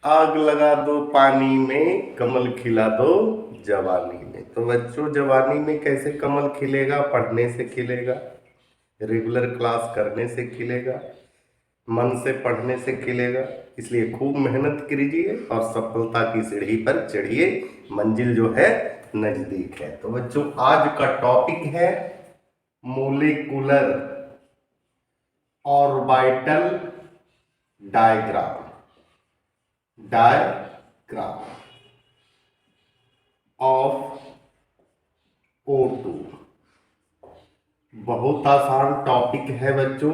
आग लगा दो पानी में, कमल खिला दो जवानी में। तो बच्चों, जवानी में कैसे कमल खिलेगा? पढ़ने से खिलेगा, रेगुलर क्लास करने से खिलेगा, मन से पढ़ने से खिलेगा। इसलिए खूब मेहनत कीजिए और सफलता की सीढ़ी पर चढ़िए, मंजिल जो है नजदीक है। तो बच्चों, आज का टॉपिक है molecular orbital diagram. Diagram of O2। बहुत आसान टॉपिक है बच्चों।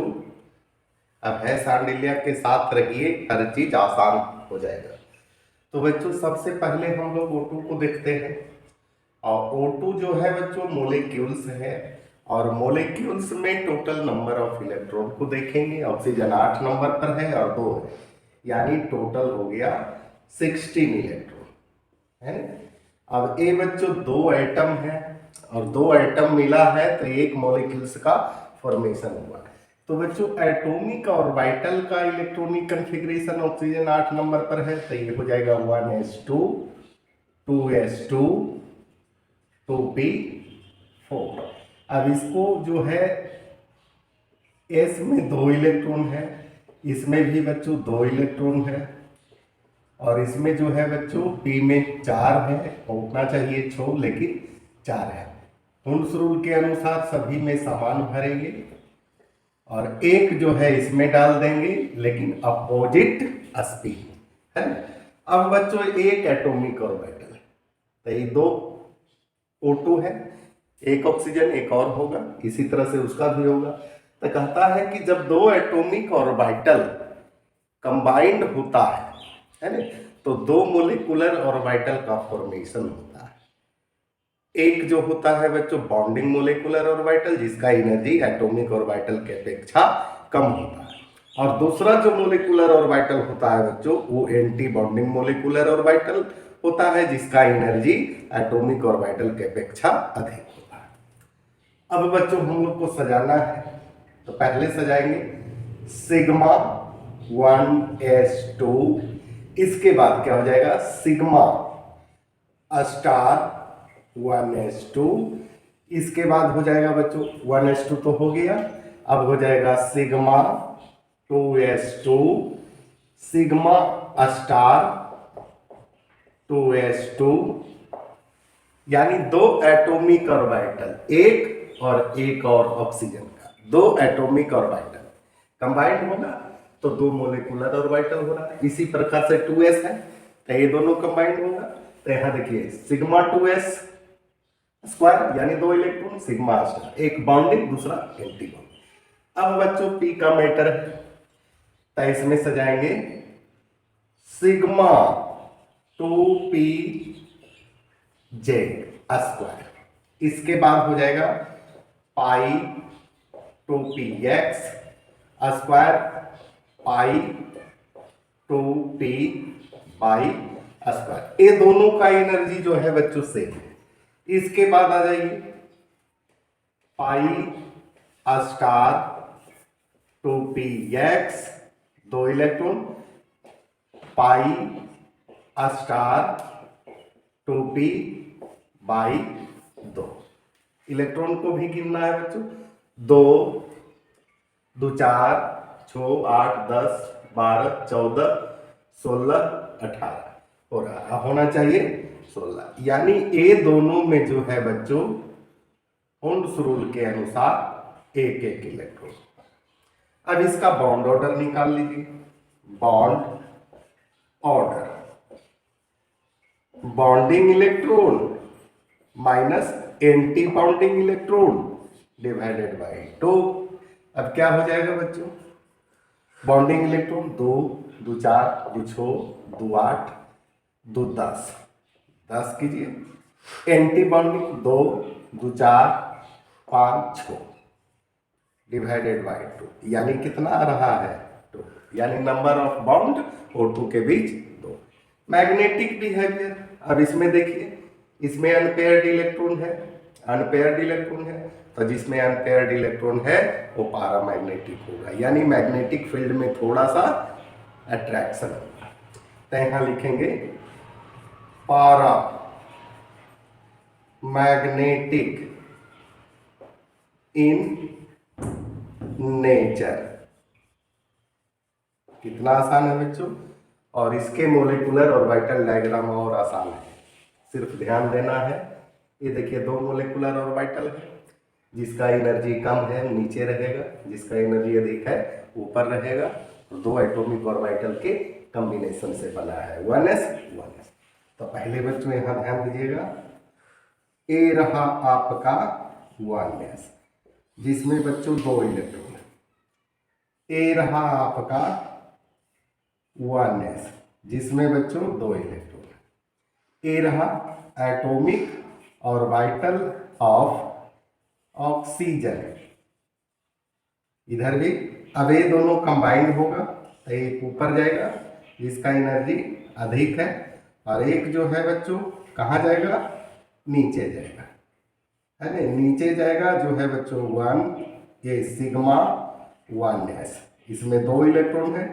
अब है सांडिल्या के साथ रहिए, हर चीज आसान हो जाएगा। तो बच्चों, सबसे पहले हम लोग O2 को देखते हैं। और O2 जो है बच्चों मोलिक्यूल्स है, और मोलिक्यूल्स में टोटल नंबर ऑफ इलेक्ट्रॉन को देखेंगे। ऑक्सीजन 8 नंबर पर है और 2 है, यानी टोटल हो गया 16 इलेक्ट्रॉन है। अब ये बच्चों दो एटम है, और दो एटम मिला है तो एक मॉलिक्यूल्स का फॉर्मेशन हुआ। तो बच्चों, एटॉमिक ऑर्बिटल का इलेक्ट्रॉनिक कॉन्फ़िगरेशन ऑक्सीजन 8 नंबर पर है, तो ये हो जाएगा 1s2 2s2 2p4। अब इसको जो है s में 2 इलेक्ट्रॉन है, इसमें भी बच्चों 2 इलेक्ट्रॉन है, और इसमें जो है बच्चों p में 4 है। होना चाहिए 6 लेकिन 4 है। हुंस रूल के अनुसार सभी में समान भरेंगे, और एक जो है इसमें डाल देंगे लेकिन अपोजिट स्पिन है। अब बच्चों एक एटॉमिक ऑर्बिटल है, तो ये दो O2 है, एक ऑक्सीजन एक और होगा, इसी तरह से उसका भी होगा। तो कहता है कि जब दो एटॉमिक ऑर्बिटल कंबाइंड होता है ना, तो दो मोलिकुलर ऑर्बिटल का फॉर्मेशन होता है। एक जो होता है बच्चों बॉन्डिंग मोलिकुलर ऑर्बिटल, जिसका एनर्जी एटॉमिक ऑर्बिटल के अपेक्षा कम होता है, और दूसरा जो मोलिकुलर ऑर्बिटल होता है बच्चों वो एंटी बॉन्डिंग मोलिकुलर ऑर्बिटल होता है, जिसका एनर्जी एटॉमिक ऑर्बिटल के अपेक्षा अधिक होता है। अब बच्चों हम लोग को सजाना है, तो पहले सजाएंगे सिग्मा 1s2, इसके बाद क्या हो जाएगा सिग्मा स्टार 1s2, इसके बाद हो जाएगा बच्चों 1s2 तो हो गया। अब हो जाएगा sigma 2s2 sigma star 2s2, यानी दो एटॉमिक ऑर्बिटल, एक और एक और ऑक्सीजन का दो एटॉमिक ऑर्बिटल कंबाइंड होगा तो दो मोलिकुलर ऑर्बिटल हो रहा है। इसी प्रकार से 2s है तो ये दोनों कंबाइंड होगा। तो यहां देखिए सिग्मा 2s स्क्वायर यानी दो इलेक्ट्रॉन, सिग्मा स्टार एक बॉन्डिंग दूसरा एंटी बॉन्डिंग। अब बच्चों पी का मैटर है, तो इसमें सजाएंगे सिग्मा 2p जेड स्क्वायर, इसके बाद हो जाएगा पाई 2px square pi 2p by square. ये दोनों का एनर्जी जो है बच्चों सेम है। इसके बाद आ जाइए पाई स्टार 2px दो electron, pi star 2p by 2। Electron को भी गिनना है बच्चों, 2 2 4 6 8 10 12 14 16 18 हो रहा होना चाहिए 16, यानी ये दोनों में जो है बच्चों हुंस रूल के अनुसार एक एक इलेक्ट्रॉन। अब इसका बॉन्ड ऑर्डर निकाल लीजिए। Bond order, bonding electron minus anti bonding electron divided by 2। अब क्या हो जाएगा बच्चों, बॉन्डिंग इलेक्ट्रॉन 2 2 4 2 6 2 8 2 10 10 कीजिए, एंटी बॉन्डिंग 2 2 4 5 6 डिवाइडेड बाय 2, यानी कितना आ रहा है 2, यानी नंबर ऑफ बॉन्ड O2 के बीच 2। मैग्नेटिक बिहेवियर, अब इसमें देखिए इसमें अनपेयर्ड इलेक्ट्रॉन है, अनपेयर्ड इलेक्ट्रॉन है, तो जिसमें अनपेयर्ड इलेक्ट्रॉन है वो पैरामैग्नेटिक होगा, यानी मैग्नेटिक फील्ड में थोड़ा सा अट्रैक्शन होगा। तो यहाँ लिखेंगे पारा मैग्नेटिक इन नेचर। कितना आसान है बच्चों। और इसके मोलिकुलर ऑर्बिटल डायग्राम और आसान है, सिर्फ ध्यान देना है। ये देखिए दो मोलिकुलर ऑर्बिटल है, जिसका एनर्जी कम है नीचे रहेगा, जिसका एनर्जी अधिक है ऊपर रहेगा। दो एटॉमिक ऑर्बिटल के कॉम्बिनेशन से बना है 1s 1s। तो पहले बच्चों यहाँ ध्यान दीजिएगा, ए रहा आपका 1s जिसमें बच्चों दो इलेक्ट्रॉन है। ए रहा आपका 1s जिसमें बच्चों दो इलेक्ट्रॉन है। ए रहा एटॉमिक ऑर्बिटल ऑफ ऑक्सीजन, इधर भी। अब ये दोनों कंबाइंड होगा तो एक ऊपर जाएगा जिसका एनर्जी अधिक है, और एक जो है बच्चों कहाँ जाएगा, नीचे जाएगा, है ना। नीचे जाएगा जो है बच्चों 1, ये सिग्मा 1s, इसमें दो इलेक्ट्रॉन है।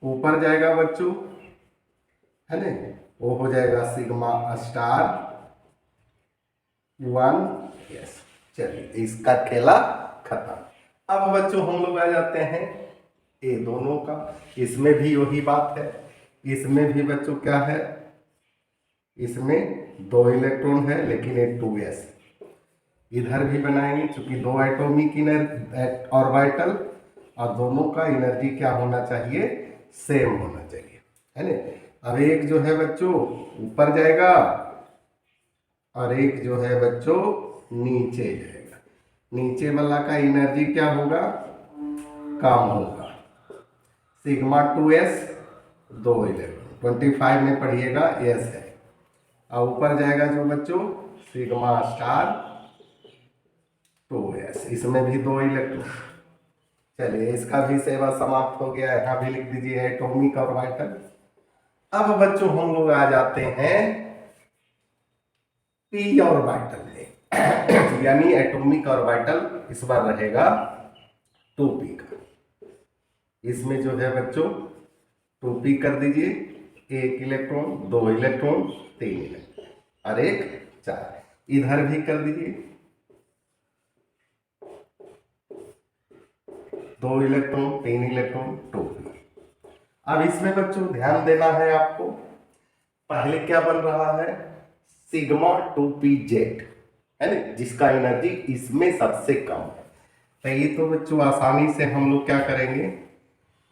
ऊपर जाएगा बच्चों, है ना, वो हो जाएगा सिग्मा स्टार 1s। चलिए इसका खेला खत्म। अब बच्चों हम लोग आ जाते हैं ये दोनों का। इसमें भी वही बात है, इसमें भी बच्चों क्या है, इसमें दो इलेक्ट्रॉन है लेकिन ये 2s। इधर भी बनाएंगे क्योंकि दो एटॉमिक ऑर्बिटल, और दोनों का एनर्जी क्या होना चाहिए, सेम होना चाहिए, है ना। अब एक जो है बच्चों ऊपर जाएगा और एक जो है बच्चों नीचे जाएगा। नीचे वाला का एनर्जी क्या होगा, कम होगा। सिग्मा 2s दो इलेक्ट्रॉन 25 में पढ़िएगा s है। और ऊपर जाएगा जो बच्चों सिग्मा स्टार 2s, इसमें भी दो इलेक्ट्रॉन। चलिए इसका भी सेवा समाप्त हो गया। यहाँ भी लिख दीजिए एटॉमिक ऑर्बिटल। अब बच्चों हम लोग आ जाते हैं p ऑर्बिटल में यानी एटॉमिक ऑर्बिटल इस बार रहेगा 2p का। इसमें जो है बच्चों 2p कर दीजिए, एक इलेक्ट्रॉन, दो इलेक्ट्रॉन, तीन इलेक्ट्रॉन और एक 4। इधर भी कर दीजिए, दो इलेक्ट्रॉन, तीन इलेक्ट्रॉन, 2p। अब इसमें बच्चों ध्यान देना है आपको, पहले क्या बन रहा है, सिग्मा 2pz, है ना, जिसका एनर्जी इसमें सबसे कम है। तो ये तो बच्चों आसानी से हम लोग क्या करेंगे,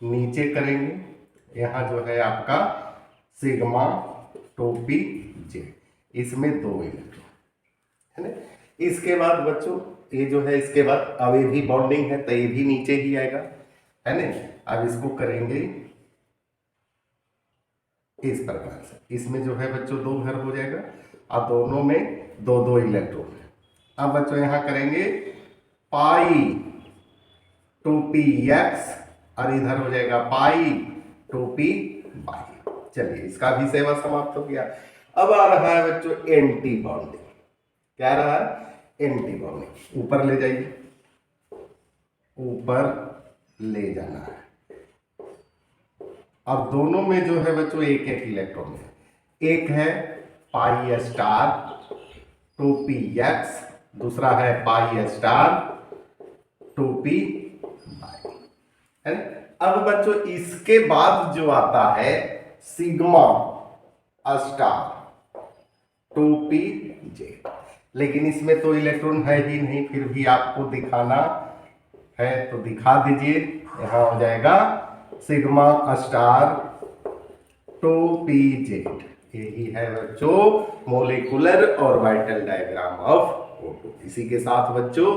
नीचे करेंगे। यहाँ जो है आपका सिग्मा 2pz, इसमें दो इलेक्ट्रॉन, है ना। इसके बाद बच्चों ये जो है, इसके बाद अब ये भी बॉन्डिंग है तो ये भी नीचे ही आएगा, है ना। अब इसको करेंगे इस प्रकार से, इसमें जो है बच्चों दो घर हो जाएगा और दोनों में दो दो इलेक्ट्रॉन है। अब बच्चों यहाँ करेंगे पाई 2px और इधर हो जाएगा पाई 2py। चलिए इसका भी सेवा समाप्त हो गया। अब आ रहा है बच्चों एंटी बॉन्डिंग। क्या रहा है, एंटी बॉन्डिंग। ऊपर ले जाइए, ऊपर ले जाना है। अब दोनों में जो है बच्चों एक एक इलेक्ट्रॉन है। एक है पाई स्टार 2px, दूसरा है पाई स्टार 2py, है ना। अब बच्चों इसके बाद जो आता है सिग्मा स्टार 2pz, लेकिन इसमें तो इलेक्ट्रॉन है ही नहीं, फिर भी आपको दिखाना है तो दिखा दीजिए। यहाँ हो जाएगा सिग्मा स्टार 2pz। यही है बच्चों molecular orbital diagram of O2। इसी के साथ बच्चों